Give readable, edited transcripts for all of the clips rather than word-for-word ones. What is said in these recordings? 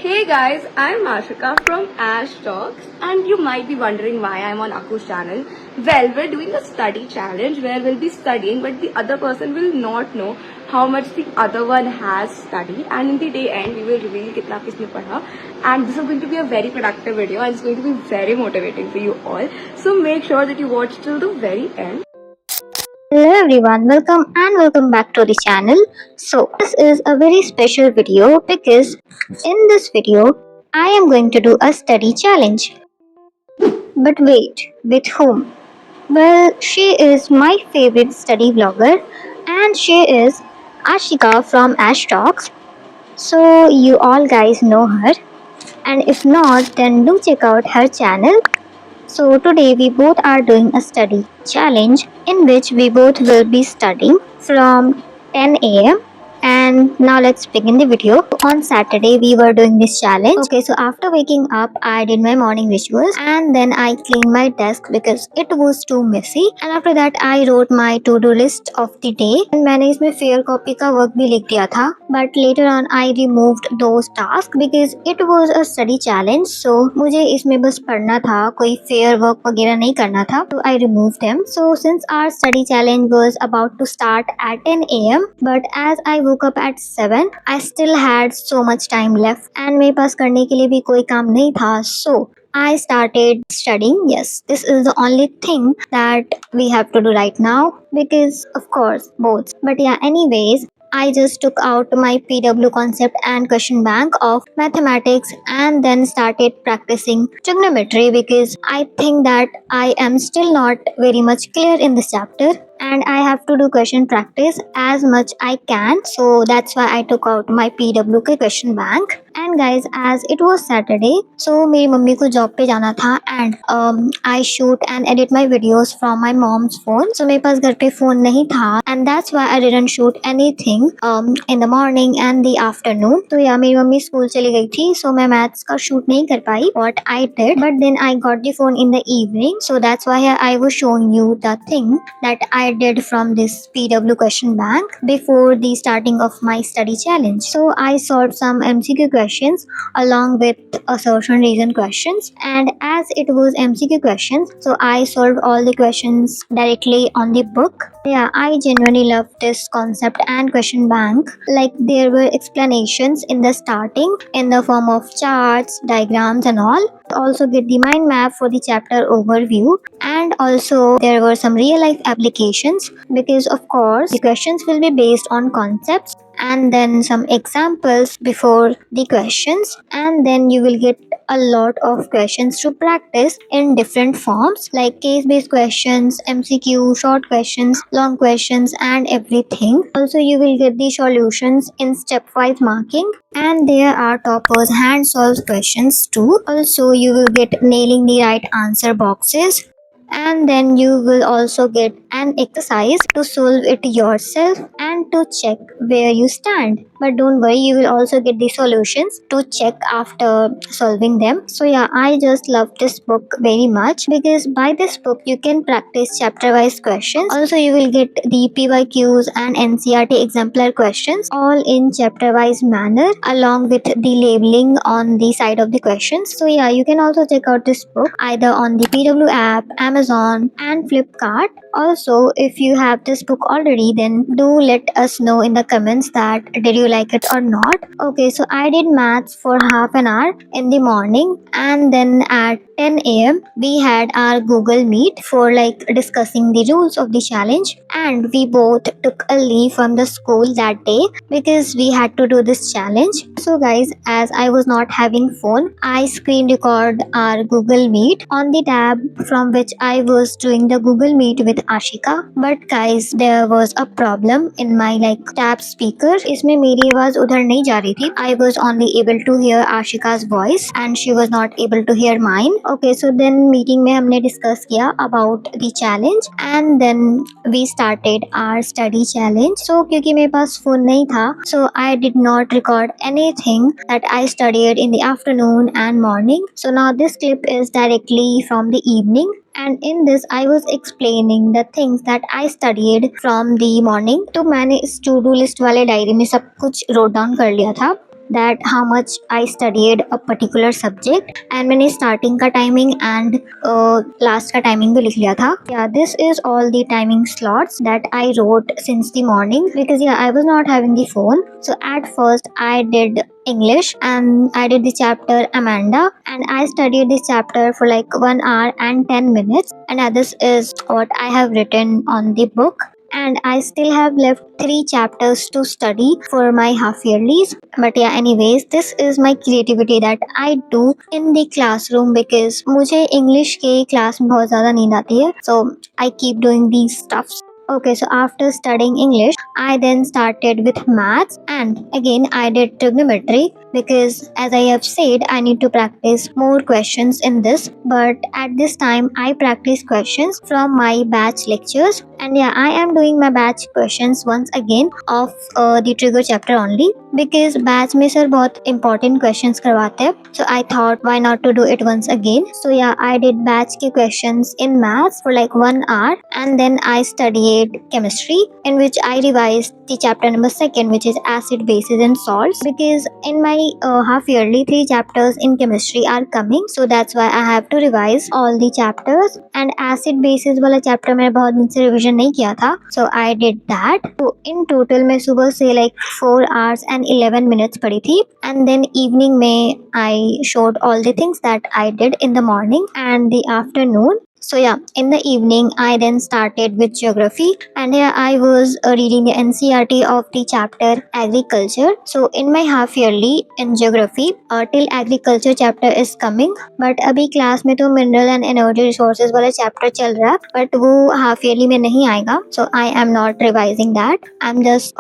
Hey guys, I'm Ashika from Ash Talks, and you might be wondering why I'm on Aku's channel. Well, we're doing a study challenge where we'll be studying, but the other person will not know how much the other one has studied, and in the day end, we will reveal kitna kisne padha. And this is going to be a very productive video, and it's going to be very motivating for you all. So make sure that you watch till the very end. Hello everyone, welcome back to the channel. So this is a very special video because in this video I am going to do a study challenge. But wait, with whom? Well, she is my favorite study vlogger and she is Ashika from Ash Talks. So you all guys know her, and if not then do check out her channel. So today we both are doing a study challenge in which we both will be studying from 10 a.m. And now let's begin the video. On Saturday we were doing this challenge. Okay, so after waking up I did my morning rituals and then I cleaned my desk because it was too messy. And after that I wrote my to-do list of the day. And मैंने इसमें fair copy का work भी लिख दिया था. But later on I removed those tasks because it was a study challenge. So मुझे इसमें बस पढ़ना था, कोई fair work वगैरह नहीं करना था. So I removed them. So since our study challenge was about to start at 10 a.m. but as I woke up at 7, I still had so much time left and मेरे पास करने के लिए भी कोई काम नहीं था. So I started studying. Yes, this is the only thing that we have to do right now because of course both. But yeah, anyways, I just took out my PW concept and question bank of mathematics and then started practicing trigonometry because I think that I am still not very much clear in this chapter and I have to do question practice as much I can. So that's why I took out my PW के question bank. And guys, as it was Saturday, so मेरी mummy को job पे जाना था and I shoot and edit my videos from my mom's phone. So मेरे पास घर पे phone नहीं था and that's why I didn't shoot anything in the morning and the afternoon. तो या मेरी मम्मी स्कूल चली गई थी, so मैं maths का shoot नहीं कर पाई. What I did, but then I got the phone in the evening, so that's why I was showing you the thing that I did from this PW question bank before the starting of my study challenge. So I solved some MCQ questions along with assertion reason questions, and as it was MCQ questions, so I solved all the questions directly on the book. Yeah, I genuinely love this concept and question bank. Like there were explanations in the starting in the form of charts, diagrams and all. Also get the mind map for the chapter overview, and also there were some real life applications because of course the questions will be based on concepts and then some examples before the questions, and then you will get a lot of questions to practice in different forms like case based questions, MCQ, short questions, long questions and everything. Also you will get the solutions in stepwise marking, and there are toppers hand solved questions too. Also you will get nailing the right answer boxes, and then you will also get an exercise to solve it yourself and to check where you stand. But don't worry, you will also get the solutions to check after solving them. So yeah, I just love this book very much because by this book you can practice chapter wise questions. Also you will get the PYQs and NCRT exemplar questions all in chapter wise manner along with the labeling on the side of the questions. So yeah, you can also check out this book either on the PW app, Amazon and Flipkart. Also, if you have this book already, then do let us know in the comments that did you like it or not. Okay, so I did maths for half an hour in the morning, and then at 10 a.m. we had our Google Meet for like discussing the rules of the challenge, and we both took a leave from the school that day because we had to do this challenge. So guys, as I was not having phone, I screen record our Google Meet on the tab from which I was doing the Google Meet with Ashika. But guys, there was a problem in my like tab speaker. इसमें मेरी आवाज उधर नहीं जा रही थी. I was only able to hear Ashika's voice and she was not able to hear mine. Okay, so then meeting में हमने discuss किया about the challenge and then we started our study challenge. So क्योंकि मेरे पास phone नहीं था, so I did not record anything that I studied in the afternoon and morning. So now this clip is directly from the evening, and in this I was explaining the things that I studied from the morning. तो मैंने इस to do list वाले diary में सब कुछ wrote down कर लिया था. that how much I studied a particular subject, and मैंने starting का timing and last का timing भी लिख लिया था. Yeah, this is all the timing slots that I wrote since the morning, because yeah, I was not having the phone. So at first I did English and I did the chapter Amanda, and I studied this chapter for like 1 hour and 10 minutes, and this is what I have written on the book. And I still have left 3 chapters to study for my half yearlies. But yeah, anyways, this is my creativity that I do in the classroom, because मुझे English के class में बहुत ज़्यादा नींद आती है, so I keep doing these stuffs. Okay, so after studying English, I then started with maths, and again I did trigonometry, because as I have said, I need to practice more questions in this. But at this time, I practice questions from my batch lectures, and yeah, I am doing my batch questions once again of the trigger chapter only, because batch में sir बहुत important questions करवाते हैं. So I thought why not to do it once again. So yeah, I did batch के questions in maths for like 1 hour, and then I studied chemistry, in which I revised the chapter number 2, which is acid, bases and salts, because in my half yearly 3 chapters in chemistry are coming, so that's why I have to revise all the chapters. And acid bases वाला chapter मैंने बहुत दिन से revision नहीं किया था, so I did that. So in total मैं सुबह से like 4 hours and 11 minutes पढ़ी थी, and then evening में I showed all the things that I did in the morning and the afternoon. So yeah, in the evening I then started with geography, and here I was reading the NCERT of the chapter agriculture. So in my half yearly in geography, till agriculture chapter is coming, but अभी class में तो mineral and energy resources वाला chapter चल रहा है, but वो half yearly में नहीं आएगा, so I am not revising that. I'm just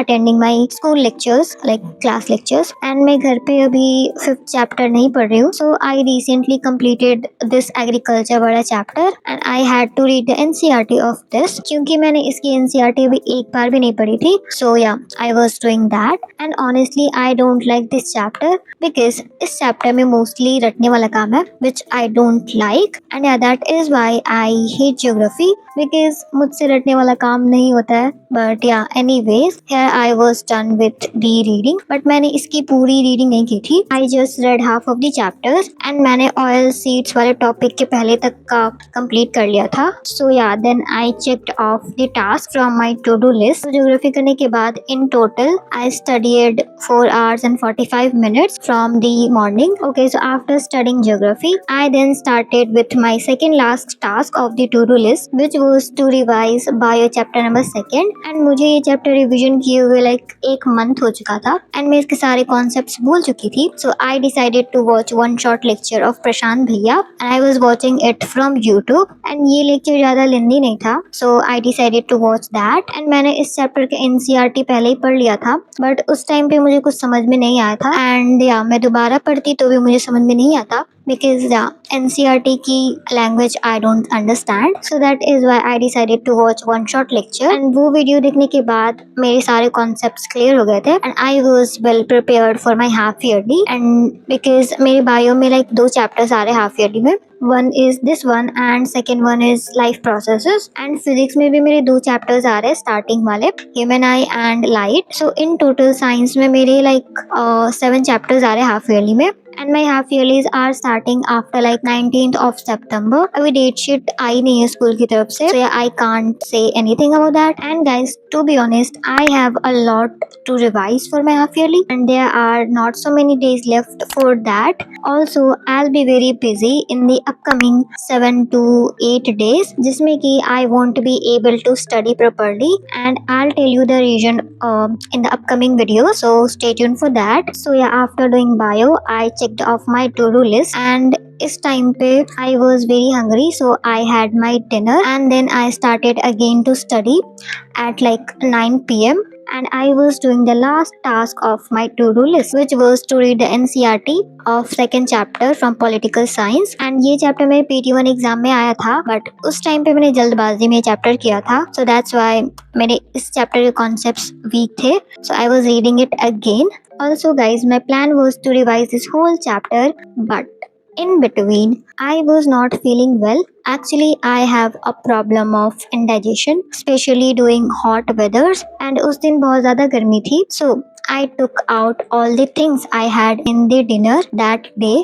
attending my school lectures, like class lectures, and मैं घर पे अभी 5th chapter नहीं पढ़ रही हूँ. So I recently completed this agriculture वाला chapter, and I had to read the NCERT of this, क्योंकि मैंने इसकी NCERT भी एक बार भी नहीं पढ़ी थी. So yeah, I was doing that, and honestly I don't like this chapter, because इस chapter में mostly रटने वाला काम है, which I don't like, and yeah, that is why I hate geography, because मुझसे रटने वाला काम नहीं होता है. But yeah, anyways, here I was done with the reading, but मैंने इसकी पूरी reading नहीं की थी. I just read half of the chapters, and मैंने oil seeds वाले topic के पहले तक का कंप्लीट कर लिया था. So yeah then I checked off the task from my to do list. Geography करने के बाद in total I studied 4 hours and 45 minutes from the morning. Okay, so after studying geography, I then started with my second last task of the to do list, which was to revise bio chapter number 2, and मुझे ये chapter revision किए हुए like 1 month हो चुका था, and मैं इसके सारे concepts भूल चुकी थी. So I decided to watch one short lecture of प्रशांत भैया, and I was watching it from YouTube, and ये लेक्चर ज़्यादा लेंदी नहीं था, so I decided to watch that. and मैंने इस चैप्टर के NCERT पहले ही पढ़ लिया था, बट उस टाइम पे मुझे कुछ समझ में नहीं आया था, एंड या मैं दोबारा पढ़ती तो भी मुझे समझ में नहीं आता, because yeah, NCERT की language I don't understand, so that is why I decided to watch one short lecture. and वो वीडियो देखने के बाद मेरे सारे concepts clear हो गए थे, and I was well prepared for my half yearly. and because मेरे बायो में like 2 chapters आ रहे half yearly में, one is this one and second one is life processes, and physics में भी मेरे 2 chapters आ रहे starting वाले, human eye and light. so in total science में मेरे like 7 chapters आ रहे half yearly में, and my half yearlies are starting after like 19th of September. अभी डेट शीट आई नहीं है स्कूल की तरफ से, so yeah, I can't say anything about that. and guys, to be honest, I have a lot to revise for my half yearly, and there are not so many days left for that. Also, I'll be very busy in the upcoming 7 to 8 days, जिसमें कि I won't be able to study properly, and I'll tell you the reason in the upcoming video, so stay tuned for that. so yeah, after doing bio, I checked off my to-do list, and इस time पे I was very hungry, so I had my dinner, and then I started again to study at like 9 p.m. and I was doing the last task of my to-do list, which was to read the NCERT of second chapter from political science. and ये chapter मेरे PT1 exam में आया था, but उस time पे मैंने जल्दबाजी में चैप्टर किया था, so that's why मेरे इस चैप्टर के concepts weak थे, so I was reading it again. Also guys, my plan was to revise this whole chapter, but in between I was not feeling well. Actually, I have a problem of indigestion, especially during hot weathers, and उस दिन बहुत ज़्यादा गर्मी थी, so I took out all the things I had in the dinner that day.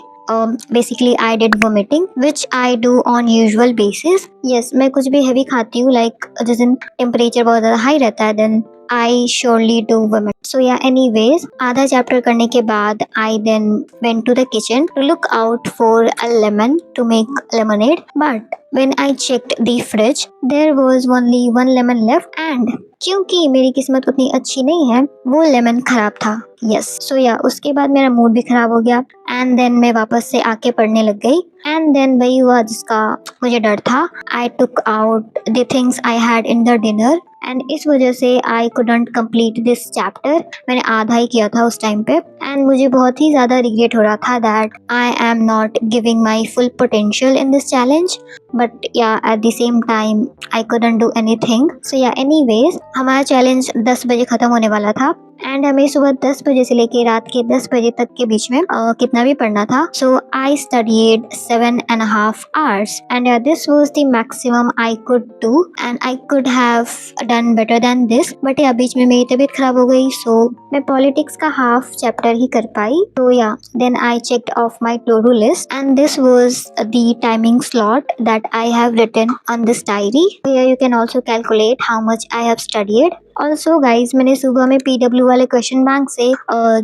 Basically I did vomiting which I do on usual basis. Yes, मैं कुछ भी heavy खाती हूँ, like जिस दिन temperature बहुत ज़्यादा high रहता है, then I surely do vomit. So yeah, anyways, आधा chapter करने के बाद I then went to the kitchen to look out for a lemon to make lemonade. But when I checked the fridge, there was only one lemon left, and क्योंकि मेरी किस्मत उतनी अच्छी नहीं है, वो लेमन खराब था. यस, सो या उसके बाद मेरा मूड भी खराब हो गया, एंड देन मैं वापस से आके पढ़ने लग गई. एंड देन वही हुआ जिसका मुझे डर था. I took out the things I had in the dinner, and इस वजह से I couldn't complete this chapter. मैंने आधा ही किया था उस टाइम पे, एंड मुझे बहुत ही ज़्यादा रिग्रेट हो रहा था that I am not giving my full potential in this challenge. But yeah at the same time I couldn't do anything. So yeah anyways, हमारा चैलेंज 10 बजे ख़त्म होने वाला था, एंड हमें सुबह 10 बजे से लेके रात के 10 बजे तक के बीच में कितना भी पढ़ना था. So I studied 7.5 hours, and this was the maximum I could do, and I could have done better than this. But yeah बीच में मेरी तबीयत खराब हो गई, सो मैं पॉलिटिक्स का हाफ चैप्टर ही कर पाई. तो yeah then I checked off my to do list, and this was the timing slot that I have written on this diary. Here you can also calculate how much I have studied. Also guys, मैंने सुबह में PW वाले question bank से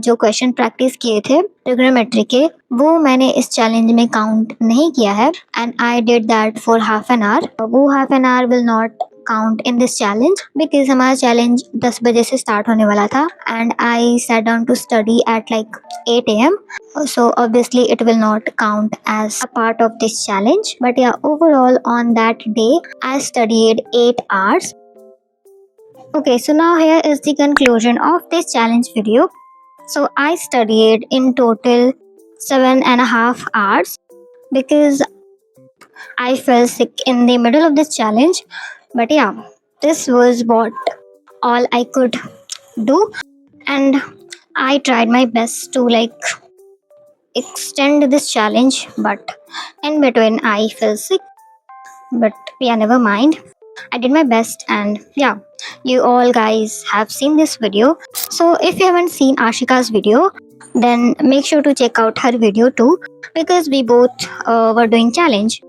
जो question practice किए थे trigonometry के, वो मैंने इस चैलेंज में काउंट नहीं किया है, and I did that for half an hour. वो half an hour will not count in this challenge because हमारा चैलेंज 10 बजे से स्टार्ट होने वाला था, and I sat down to study at like 8 AM. So obviously it will not count as a part of this challenge. But yeah, overall on that day I studied 8 hours. Okay, so now here is the conclusion of this challenge video. So I studied in total 7.5 hours because I fell sick in the middle of this challenge. But yeah, this was what all I could do, and I tried my best to like extend this challenge, but in between I fell sick. But yeah, never mind, I did my best. And yeah, you all guys have seen this video, so if you haven't seen Ashika's video, then make sure to check out her video too, because we both were doing challenge.